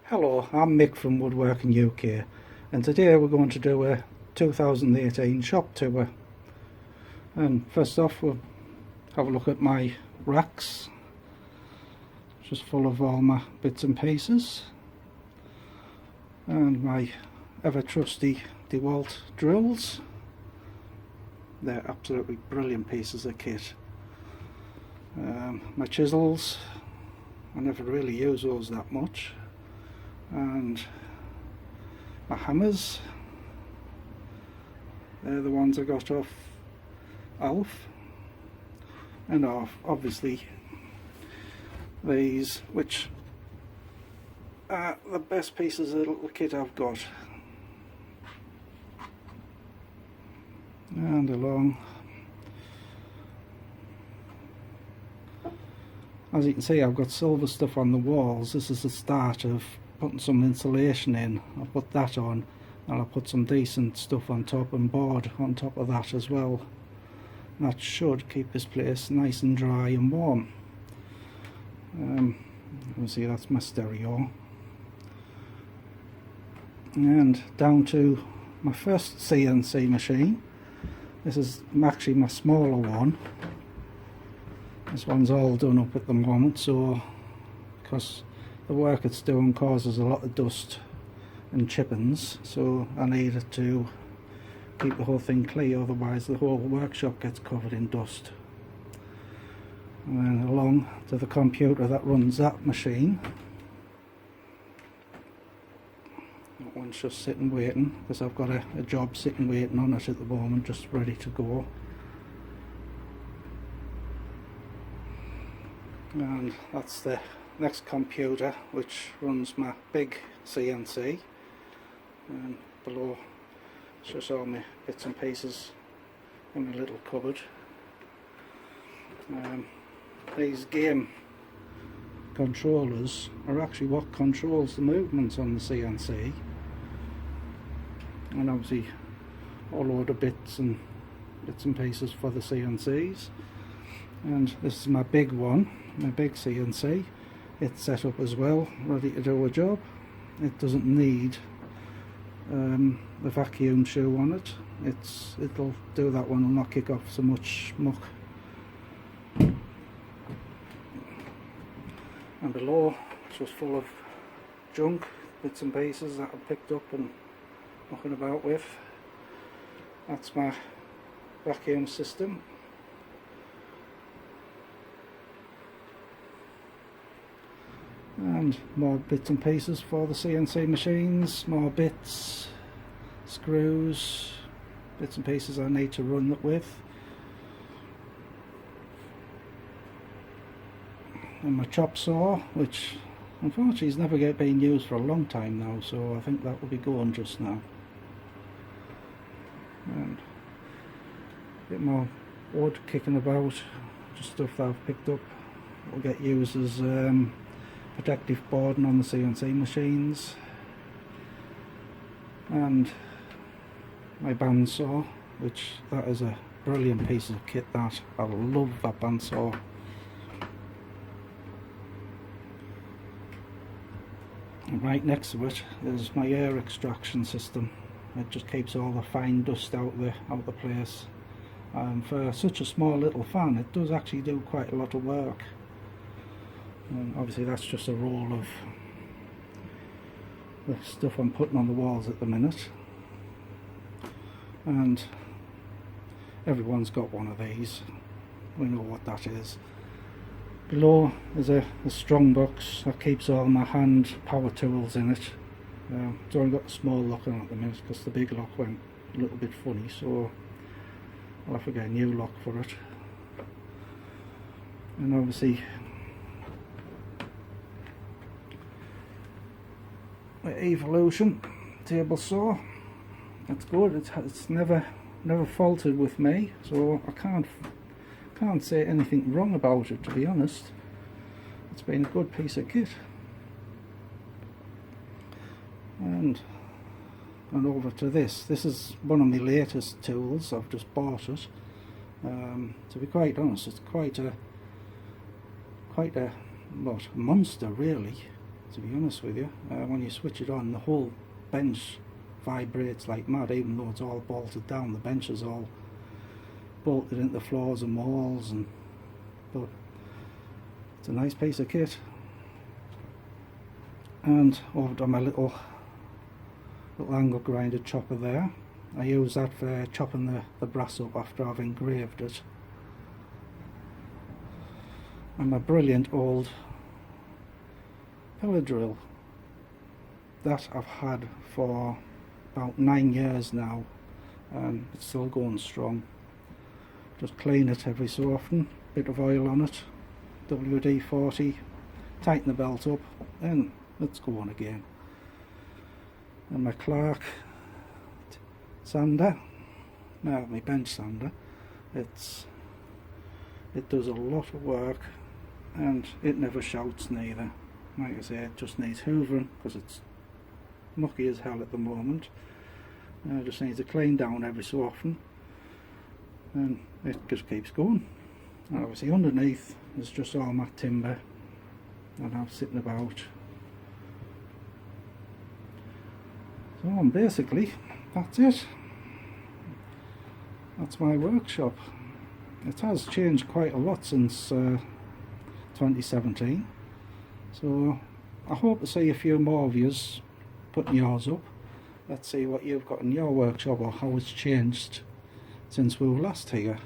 Hello, I'm Mick from Woodworking UK, and today we're going to do a 2018 shop tour. And first off, we'll have a look at my racks, just full of all my bits and pieces, and my ever trusty DeWalt drills. They're absolutely brilliant pieces of kit. My chisels, I never really use those that much. And my hammers, they're the ones I got off Alf, and obviously these, which are the best pieces of little kit I've got. And along, as you can see, I've got silver stuff on the walls. This is the start of putting some insulation in. I'll put that on, and I'll put some decent stuff on top and board on top of that as well. And that should keep this place nice and dry and warm. You can see that's my stereo. And down to my first CNC machine. This is actually my smaller one. This one's all done up at the moment, so because the work it's doing causes a lot of dust and chippings, so I needed to keep the whole thing clear, otherwise the whole workshop gets covered in dust. And then along to the computer that runs that machine. That one's just sitting waiting, because I've got a job sitting waiting on it at the moment, just ready to go. And that's the next computer, which runs my big CNC, and below it's just all my bits and pieces in my little cupboard. These game controllers are actually what controls the movements on the CNC, and obviously a load of bits and pieces for the CNCs. And this is my big one, my big CNC. It's set up as well, ready to do a job. It doesn't need the vacuum shoe on it. It'll do that one and not kick off so much muck. And below, it's just full of junk, bits and pieces that I picked up and mucking about with. That's my vacuum system. And more bits and pieces for the CNC machines, more bits, screws, bits and pieces I need to run it with. And my chop saw, which unfortunately is never been used for a long time now, so I think that will be going just now. And a bit more wood kicking about, just stuff that I've picked up. Will get used as protective boarding on the CNC machines. And my bandsaw, which that is a brilliant piece of kit, that I love that bandsaw. And right next to it is my air extraction system. It just keeps all the fine dust out of the place. For such a small little fan, it does actually do quite a lot of work. And obviously that's just a roll of the stuff I'm putting on the walls at the minute, and everyone's got one of these. We know what that is. Below is a strong box that keeps all my hand power tools in it. It's only got a small lock on it at the minute because the big lock went a little bit funny, so I'll have to get a new lock for it. And obviously my Evolution table saw, that's good. It's never faulted with me, so I can't say anything wrong about it, to be honest. It's been a good piece of kit. And over to this. This is one of my latest tools. I've just bought it. To be quite honest, it's quite a monster really, to be honest with you. When you switch it on, the whole bench vibrates like mad, even though it's all bolted down. The bench is all bolted into floors and walls, but it's a nice piece of kit. And over to my little angle grinder chopper there. I use that for chopping the brass up after I've engraved it. And my brilliant old pillar drill that I've had for about 9 years now, and it's still going strong. Just clean it every so often, bit of oil on it, WD-40, tighten the belt up, and it's going again. And my Clark sander, now my bench sander, it does a lot of work, and it never shouts neither. Like I say, it just needs hoovering because it's mucky as hell at the moment. It just needs to clean down every so often, and it just keeps going. And obviously underneath is just all my timber that I'm sitting about. So basically that's it. That's my workshop. It has changed quite a lot since 2017, so I hope to see a few more of yous putting yours up. Let's see what you've got in your workshop or how it's changed since we were last here.